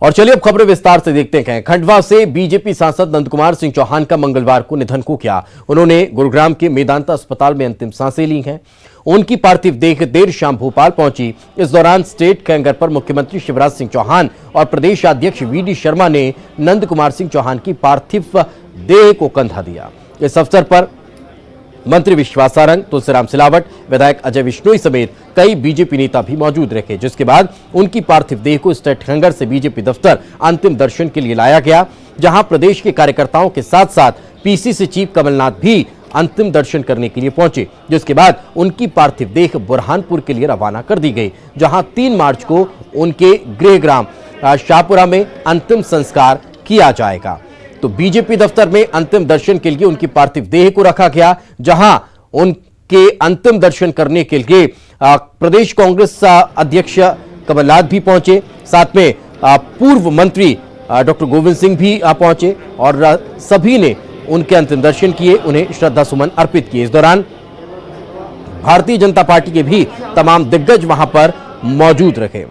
और चलिए अब खबरें विस्तार से देखते हैं। खंडवा से बीजेपी सांसद नंदकुमार सिंह चौहान का मंगलवार को निधन हो गया। उन्होंने गुरुग्राम के मेदांता अस्पताल में अंतिम सांसें ली हैं। उनकी पार्थिव देह देर शाम भोपाल पहुंची। इस दौरान स्टेट कैंगर पर मुख्यमंत्री शिवराज सिंह चौहान और प्रदेश अध्यक्ष वीडी शर्मा ने नंदकुमार सिंह चौहान की पार्थिव देह को कंधा दिया। इस अवसर पर मंत्री विश्वास सारंग, तुलसीराम सिलावट, विधायक अजय विश्नोई समेत कई बीजेपी नेता भी मौजूद रहे, जिसके बाद उनकी पार्थिव देह को स्टेट कैंगर से बीजेपी दफ्तर अंतिम दर्शन के लिए लाया गया, जहां प्रदेश के कार्यकर्ताओं के साथ साथ पीसीसी चीफ कमलनाथ भी अंतिम दर्शन करने के लिए पहुंचे। जिसके बाद उनकी पार्थिव देह बुरहानपुर के लिए रवाना कर दी गई, जहां 3 मार्च को उनके गृह ग्राम शाहपुरा में अंतिम संस्कार किया जाएगा। तो बीजेपी दफ्तर में अंतिम दर्शन के लिए उनकी पार्थिव देह को रखा गया, जहां उनके अंतिम दर्शन करने के लिए प्रदेश कांग्रेस अध्यक्ष कमलनाथ भी पहुंचे। साथ में पूर्व मंत्री डॉक्टर गोविंद सिंह भी पहुंचे और सभी ने उनके अंतिम दर्शन किए, उन्हें श्रद्धा सुमन अर्पित किए। इस दौरान भारतीय जनता पार्टी के भी तमाम दिग्गज वहां पर मौजूद रहे।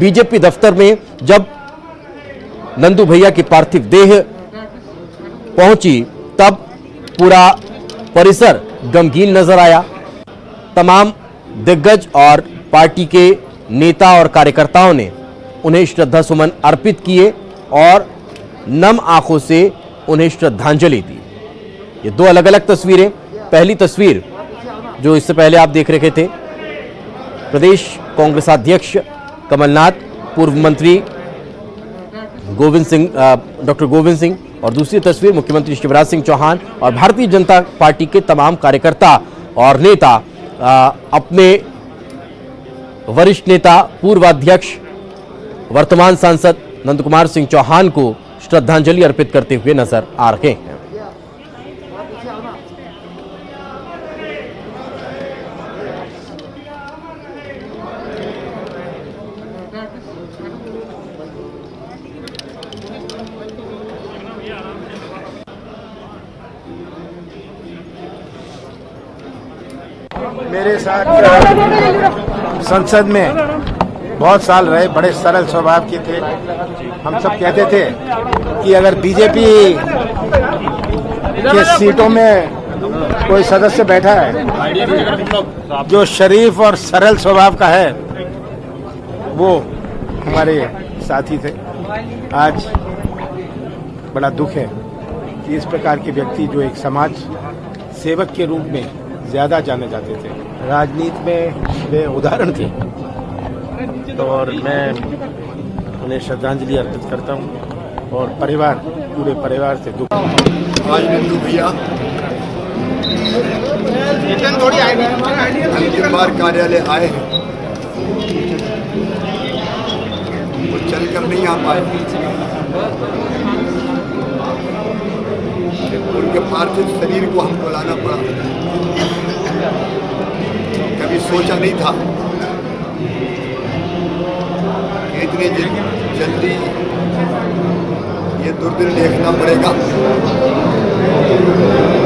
बीजेपी दफ्तर में जब नंदू भैया की पार्थिव देह पहुंची तब पूरा परिसर गमगीन नजर आया। तमाम दिग्गज और पार्टी के नेता और कार्यकर्ताओं ने उन्हें श्रद्धा सुमन अर्पित किए और नम आंखों से उन्हें श्रद्धांजलि दी। ये 2 अलग अलग तस्वीरें। पहली तस्वीर जो इससे पहले आप देख रहे थे, प्रदेश कांग्रेस अध्यक्ष कमलनाथ, पूर्व मंत्री गोविंद सिंह, डॉक्टर गोविंद सिंह, और दूसरी तस्वीर मुख्यमंत्री शिवराज सिंह चौहान और भारतीय जनता पार्टी के तमाम कार्यकर्ता और नेता अपने वरिष्ठ नेता, पूर्व अध्यक्ष, वर्तमान सांसद नंदकुमार सिंह चौहान को श्रद्धांजलि अर्पित करते हुए नजर आ रहे हैं। मेरे साथ संसद में बहुत साल रहे, बड़े सरल स्वभाव के थे। हम सब कहते थे कि अगर बीजेपी के सीटों में कोई सदस्य बैठा है जो शरीफ और सरल स्वभाव का है, वो हमारे साथी थे। आज बड़ा दुख है कि इस प्रकार के व्यक्ति जो एक समाज सेवक के रूप में ज्यादा जाने जाते थे, राजनीति में वे उदाहरण थे। तो और मैं उन्हें श्रद्धांजलि अर्पित करता हूं और परिवार, पूरे परिवार से दुख। आज नंदू भैया अंतिम बार कार्यालय आए हैं, वो चलकर नहीं आ पाए। उनके पार्थिव शरीर को हमको लाना पड़ा। कभी सोचा नहीं था कि इतनी जल्दी ये दुर्दिन देखना पड़ेगा।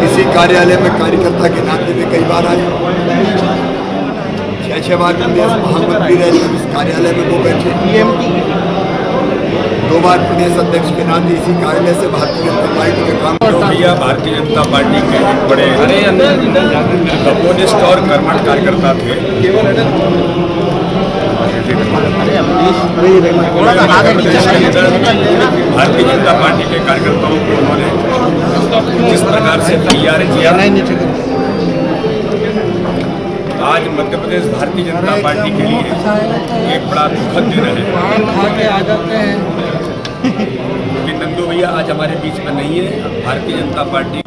इसी कार्यालय में कार्यकर्ता के नाते में कई बार आए, 6 बार प्रदेश महामंत्री रहे, जब इस कार्यालय में वो बैठे। 2 बार प्रदेश अध्यक्ष के नाते इसी कार्यालय से भारतीय जनता पार्टी के काम भैया भारतीय जनता पार्टी के एक बड़े कम्युनिस्ट और कर्मठ कार्यकर्ता थे। भारतीय जनता पार्टी के कार्यकर्ताओं को उन्होंने जिस प्रकार से तैयार किया, आज मध्य प्रदेश भारतीय जनता पार्टी के लिए एक बड़ा दुखद दिन है कि नंदू भैया आज हमारे बीच में नहीं है। भारतीय जनता पार्टी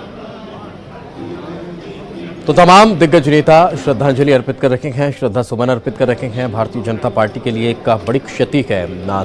तो तमाम दिग्गज नेता श्रद्धांजलि अर्पित कर रखे हैं, श्रद्धा सुमन अर्पित कर रखे हैं। भारतीय जनता पार्टी के लिए एक बड़ी क्षति है।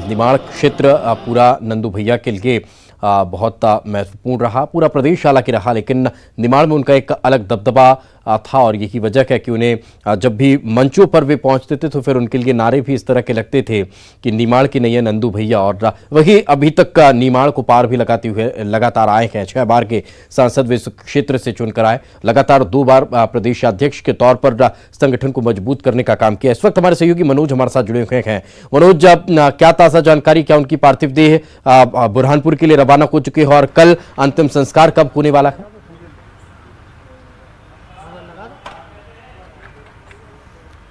निमाड़ क्षेत्र पूरा नंदू भैया के लिए बहुत महत्वपूर्ण रहा, पूरा प्रदेश हालांकि रहा, लेकिन निमाड़ में उनका एक अलग दबदबा था और यही वजह है कि उन्हें जब भी मंचों पर वे पहुंचते थे तो फिर उनके लिए नारे भी इस तरह के लगते थे कि नीमाड़ की नैया नंदू भैया। और वही अभी तक का नीमाड़ को पार भी लगाते हुए लगातार आए हैं। 6 बार के सांसद वे इस क्षेत्र से चुनकर आए, लगातार 2 बार प्रदेश अध्यक्ष के तौर पर संगठन को मजबूत करने का काम किया। इस वक्त हमारे सहयोगी मनोज हमारे साथ जुड़े हुए हैं। मनोज, क्या ताजा जानकारी, क्या उनकी पार्थिव देह बुरहानपुर के लिए रवाना हो चुके हैं और कल अंतिम संस्कार कब होने वाला है?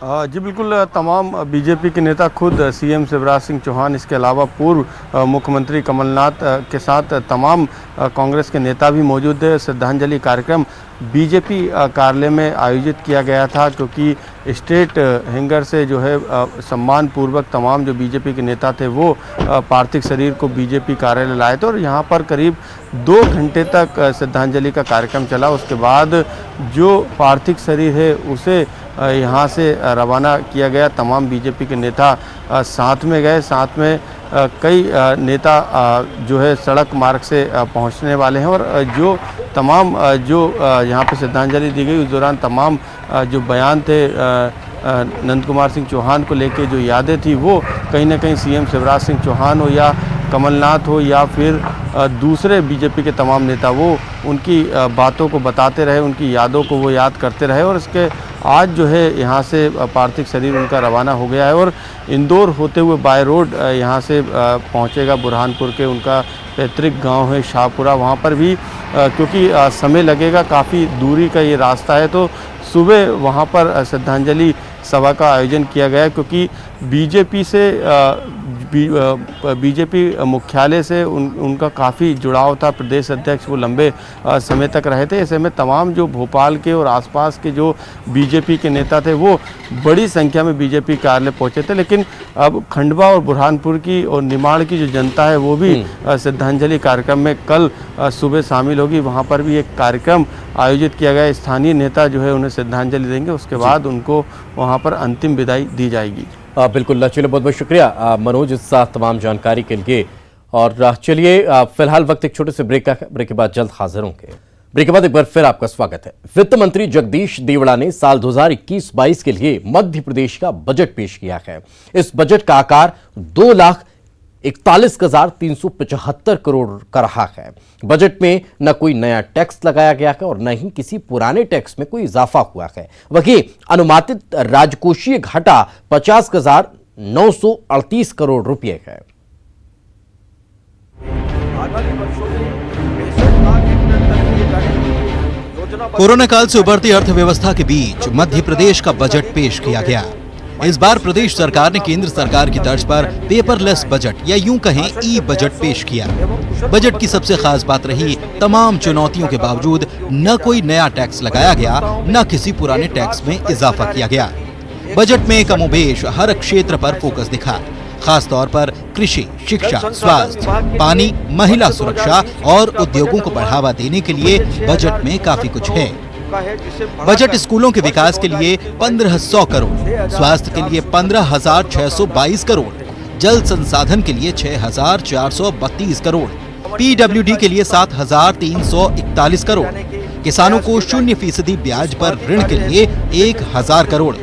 जी बिल्कुल, तमाम बीजेपी के नेता खुद सीएम शिवराज सिंह चौहान, इसके अलावा पूर्व मुख्यमंत्री कमलनाथ के साथ तमाम कांग्रेस के नेता भी मौजूद थे। श्रद्धांजलि कार्यक्रम बीजेपी कार्यालय में आयोजित किया गया था, क्योंकि स्टेट हैंगर से जो है सम्मान पूर्वक तमाम जो बीजेपी के नेता थे वो पार्थिव शरीर को बीजेपी कार्यालय लाए थे और यहाँ पर करीब 2 घंटे तक श्रद्धांजलि का कार्यक्रम चला। उसके बाद जो पार्थिव शरीर है उसे यहाँ से रवाना किया गया। तमाम बीजेपी के नेता साथ में गए, साथ में कई नेता जो है सड़क मार्ग से पहुँचने वाले हैं और जो तमाम जो यहाँ पे श्रद्धांजलि दी गई उस दौरान तमाम जो बयान थे नंद कुमार सिंह चौहान को लेके, जो यादें थी वो कहीं ना कहीं सीएम शिवराज सिंह चौहान हो या कमलनाथ हो या फिर दूसरे बीजेपी के तमाम नेता, वो उनकी बातों को बताते रहे, उनकी यादों को वो याद करते रहे। और इसके आज जो है यहाँ से पार्थिव शरीर उनका रवाना हो गया है और इंदौर होते हुए बाय रोड यहाँ से पहुँचेगा बुरहानपुर के उनका पैतृक गांव है शाहपुरा। वहाँ पर भी क्योंकि समय लगेगा, काफ़ी दूरी का ये रास्ता है, तो सुबह वहाँ पर श्रद्धांजलि सभा का आयोजन किया गया, क्योंकि बीजेपी से बीजेपी मुख्यालय से उनका काफ़ी जुड़ाव था। प्रदेश अध्यक्ष वो लंबे समय तक रहे थे। ऐसे में तमाम जो भोपाल के और आसपास के जो बीजेपी के नेता थे वो बड़ी संख्या में बीजेपी कार्यालय पहुंचे थे। लेकिन अब खंडवा और बुरहानपुर की और निमाड़ की जो जनता है वो भी श्रद्धांजलि कार्यक्रम में कल सुबह शामिल होगी। वहाँ पर भी एक कार्यक्रम आयोजित किया गया। स्थानीय नेता जो है उन्हें श्रद्धांजलि देंगे, उसके बाद उनको वहाँ पर अंतिम विदाई दी जाएगी। बिल्कुल, चलिए बहुत बहुत शुक्रिया मनोज इस तमाम जानकारी के लिए। और चलिए फिलहाल वक्त एक छोटे से ब्रेक के बाद जल्द हाजिर होंगे। ब्रेक के बाद एक बार फिर आपका स्वागत है। वित्त मंत्री जगदीश देवड़ा ने साल 2021-22 के लिए मध्य प्रदेश का बजट पेश किया है। इस बजट का आकार 2,41,375 करोड़ का रहा है। बजट में न कोई नया टैक्स लगाया गया है और न ही किसी पुराने टैक्स में कोई इजाफा हुआ है। वहीं अनुमानित राजकोषीय घाटा 50,938 करोड़ रुपए है। कोरोना काल से उभरती अर्थव्यवस्था के बीच मध्य प्रदेश का बजट पेश किया गया। इस बार प्रदेश सरकार ने केंद्र सरकार की तर्ज पर पेपरलेस बजट या यूं कहें ई बजट पेश किया। बजट की सबसे खास बात रही, तमाम चुनौतियों के बावजूद न कोई नया टैक्स लगाया गया, न किसी पुराने टैक्स में इजाफा किया गया। बजट में कमोबेश हर क्षेत्र पर फोकस दिखा, खास तौर पर कृषि, शिक्षा, स्वास्थ्य, पानी, महिला सुरक्षा और उद्योगों को बढ़ावा देने के लिए बजट में काफी कुछ है। बजट स्कूलों के विकास के लिए 1,500 करोड़, स्वास्थ्य के लिए 15,622 करोड़, जल संसाधन के लिए 6,432 करोड़, पीडब्ल्यूडी के लिए 7,341 करोड़, किसानों को 0% ब्याज पर ऋण के लिए 1,000 करोड़,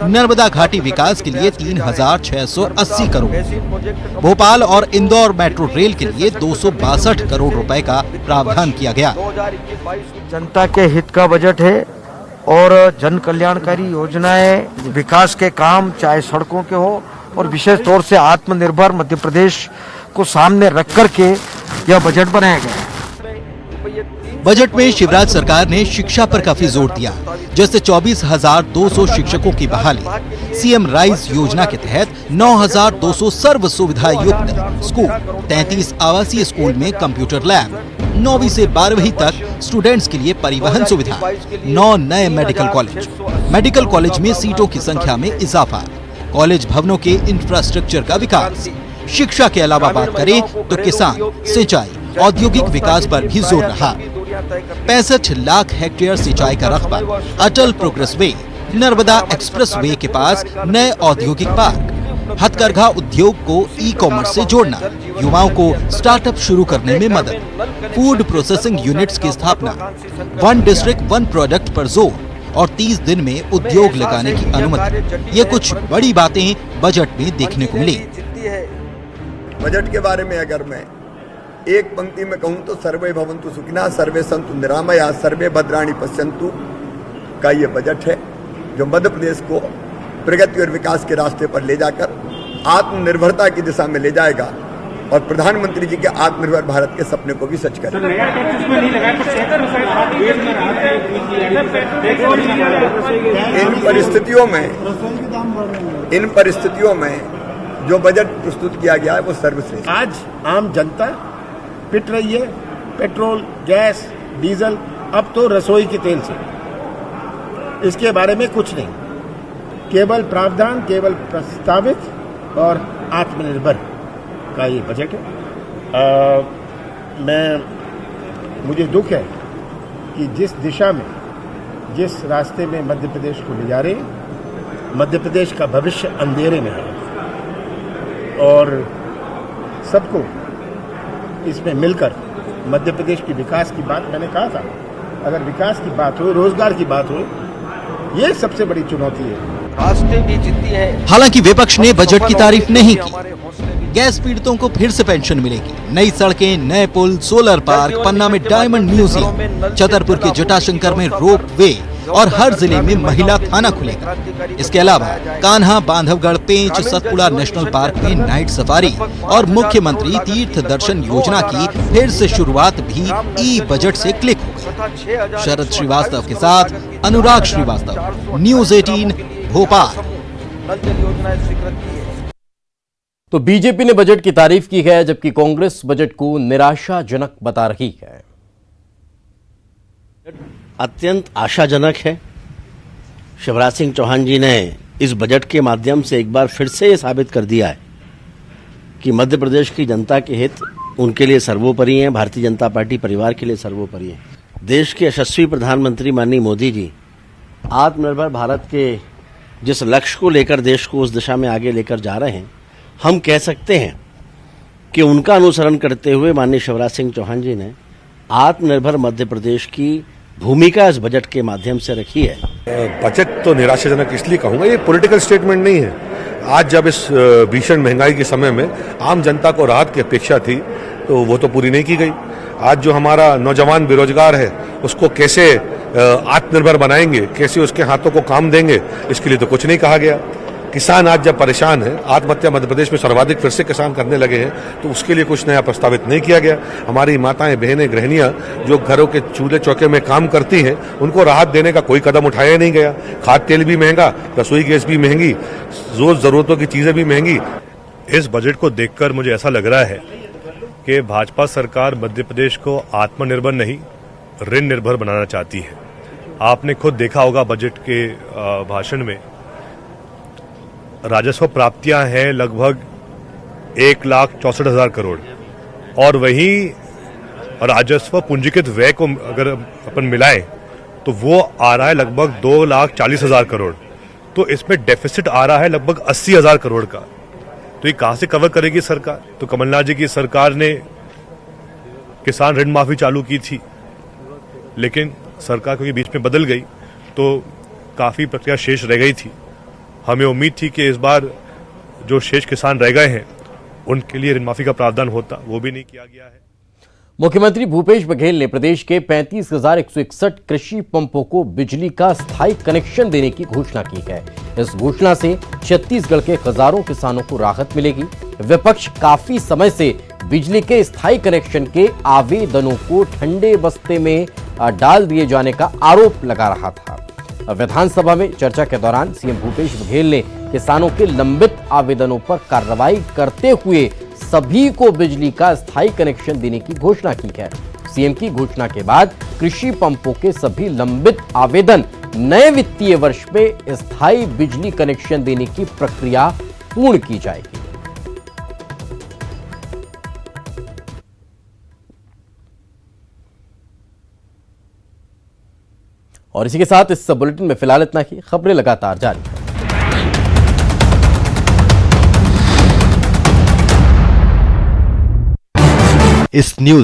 नर्मदा घाटी विकास के लिए 3,680 करोड़, भोपाल और इंदौर मेट्रो रेल के लिए 262 करोड़ रुपए का प्रावधान किया गया। जनता के हित का बजट है और जन कल्याणकारी योजनाएं, विकास के काम चाहे सड़कों के हो और विशेष तौर से आत्मनिर्भर मध्य प्रदेश को सामने रख करके यह बजट बनाया गया है। बजट में शिवराज सरकार ने शिक्षा पर काफी जोर दिया, जैसे 24,200 शिक्षकों की बहाली, सीएम राइज योजना के तहत 9,200 सर्व सुविधा युक्त स्कूल, 33 आवासीय स्कूल में कंप्यूटर लैब, 9वीं से 12वीं तक स्टूडेंट्स के लिए परिवहन सुविधा, 9 नए मेडिकल कॉलेज में सीटों की संख्या में इजाफा, कॉलेज भवनों के इंफ्रास्ट्रक्चर का विकास। शिक्षा के अलावा बात करें तो किसान, सिंचाई, औद्योगिक विकास पर भी जोर रहा। 65 लाख हेक्टेयर सिंचाई का रकबा, Atal progress way, Narmada express way के पास नए औद्योगिक पार्क, हथकरघा उद्योग को ई कॉमर्स से जोड़ना, युवाओं को स्टार्टअप शुरू करने में मदद, फूड प्रोसेसिंग यूनिट्स की स्थापना, 1 डिस्ट्रिक्ट 1 प्रोडक्ट पर जोर और 30 दिन में उद्योग लगाने की अनुमति। ये कुछ बड़ी बातें बजट में देखने को मिली। बजट के बारे में अगर मैं एक पंक्ति में कहूं तो सर्वे भवन्तु सुखिनः, सर्वे सन्तु निरामया, सर्वे भद्राणि पश्यन्तु का ये बजट है जो मध्य प्रदेश को प्रगति और विकास के रास्ते पर ले जाकर आत्मनिर्भरता की दिशा में ले जाएगा और प्रधानमंत्री जी के आत्मनिर्भर भारत के सपने को भी सच करेगा। इन परिस्थितियों में जो बजट प्रस्तुत किया गया है वो सर्वश्रेष्ठ। आज आम जनता पिट रही है पेट्रोल, गैस, डीजल, अब तो रसोई के तेल से। इसके बारे में कुछ नहीं, केवल प्रावधान, केवल प्रस्तावित और आत्मनिर्भर का ये बजट है। मुझे दुख है कि जिस दिशा में, जिस रास्ते में मध्य प्रदेश को ले जा रहे हैं, मध्य प्रदेश का भविष्य अंधेरे में है और सबको इसमें मिलकर मध्य प्रदेश की विकास की बात, मैंने कहा था, अगर विकास की बात हो, रोजगार की बात हो, ये सबसे बड़ी चुनौती है। रास्ते भी जितनी है। हालांकि विपक्ष ने बजट की तारीफ नहीं की। गैस पीड़ितों को फिर से पेंशन मिलेगी, नई सड़कें, नए पुल, सोलर पार्क, पन्ना में डायमंड म्यूजियम, छतरपुर के जटाशंकर में रोप वे और हर जिले में महिला थाना खुलेगा। इसके अलावा कान्हा, बांधवगढ़, पेंच, सतपुड़ा नेशनल पार्क में नाइट सफारी और मुख्यमंत्री तीर्थ दर्शन योजना की फिर से शुरुआत भी ई बजट से क्लिक हो गई। शरद श्रीवास्तव के साथ अनुराग श्रीवास्तव, न्यूज़ 18 भोपाल। तो बीजेपी ने बजट की तारीफ की है, जबकि कांग्रेस बजट को निराशाजनक बता रही है। अत्यंत आशाजनक है। शिवराज सिंह चौहान जी ने इस बजट के माध्यम से एक बार फिर से ये साबित कर दिया है कि मध्य प्रदेश की जनता के हित उनके लिए सर्वोपरि हैं, भारतीय जनता पार्टी परिवार के लिए सर्वोपरि है। देश के यशस्वी प्रधानमंत्री माननीय मोदी जी आत्मनिर्भर भारत के जिस लक्ष्य को लेकर देश को उस दिशा में आगे लेकर जा रहे हैं, हम कह सकते हैं कि उनका अनुसरण करते हुए माननीय शिवराज सिंह चौहान जी ने आत्मनिर्भर मध्य प्रदेश की भूमिका इस बजट के माध्यम से रखी है। बजट तो निराशाजनक इसलिए कहूंगा, ये पॉलिटिकल स्टेटमेंट नहीं है। आज जब इस भीषण महंगाई के समय में आम जनता को राहत की अपेक्षा थी तो वो तो पूरी नहीं की गई। आज जो हमारा नौजवान बेरोजगार है उसको कैसे आत्मनिर्भर बनाएंगे, कैसे उसके हाथों को काम देंगे, इसके लिए तो कुछ नहीं कहा गया। किसान आज जब परेशान है, आत्महत्या मध्य प्रदेश में सर्वाधिक फिर से किसान करने लगे हैं, तो उसके लिए कुछ नया प्रस्तावित नहीं किया गया। हमारी माताएं, बहनें, गृहिणियां जो घरों के चूल्हे चौके में काम करती हैं, उनको राहत देने का कोई कदम उठाया नहीं गया। खाद्य तेल भी महंगा, रसोई गैस भी महंगी, रोज जरूरतों की चीजें भी महंगी। इस बजट को देखकर मुझे ऐसा लग रहा है कि भाजपा सरकार मध्य प्रदेश को आत्मनिर्भर नहीं, ऋण निर्भर बनाना चाहती है। आपने खुद देखा होगा बजट के भाषण में राजस्व प्राप्तियां हैं लगभग 1,64,000 करोड़ और वहीं राजस्व पूंजीकृत व्यय को अगर अपन मिलाएं तो वो आ रहा है लगभग 2,40,000 करोड़। तो इसमें डेफिसिट आ रहा है लगभग 80,000 करोड़ का। तो ये कहां से कवर करेगी सरकार? तो कमलनाथ जी की सरकार ने किसान ऋण माफी चालू की थी, लेकिन सरकार क्योंकि बीच में बदल गई तो काफी प्रक्रिया शेष रह गई थी। हमें उम्मीद थी कि इस बार जो शेष किसान रह गए हैं उनके लिए ऋण माफी का प्रावधान होता, वो भी नहीं किया गया है। मुख्यमंत्री भूपेश बघेल ने प्रदेश के 35,161 कृषि पंपों को बिजली का स्थायी कनेक्शन देने की घोषणा की है। इस घोषणा से छत्तीसगढ़ के हजारों किसानों को राहत मिलेगी। विपक्ष काफी समय से बिजली के स्थायी कनेक्शन के आवेदनों को ठंडे बस्ते में डाल दिए जाने का आरोप लगा रहा था। विधानसभा में चर्चा के दौरान सीएम भूपेश बघेल ने किसानों के लंबित आवेदनों पर कार्रवाई करते हुए सभी को बिजली का स्थायी कनेक्शन देने की घोषणा की है। सीएम की घोषणा के बाद कृषि पंपों के सभी लंबित आवेदन नए वित्तीय वर्ष में स्थायी बिजली कनेक्शन देने की प्रक्रिया पूर्ण की जाएगी। और इसी के साथ इस बुलेटिन में फिलहाल इतना ही। खबरें लगातार जारी हैं। इस न्यूज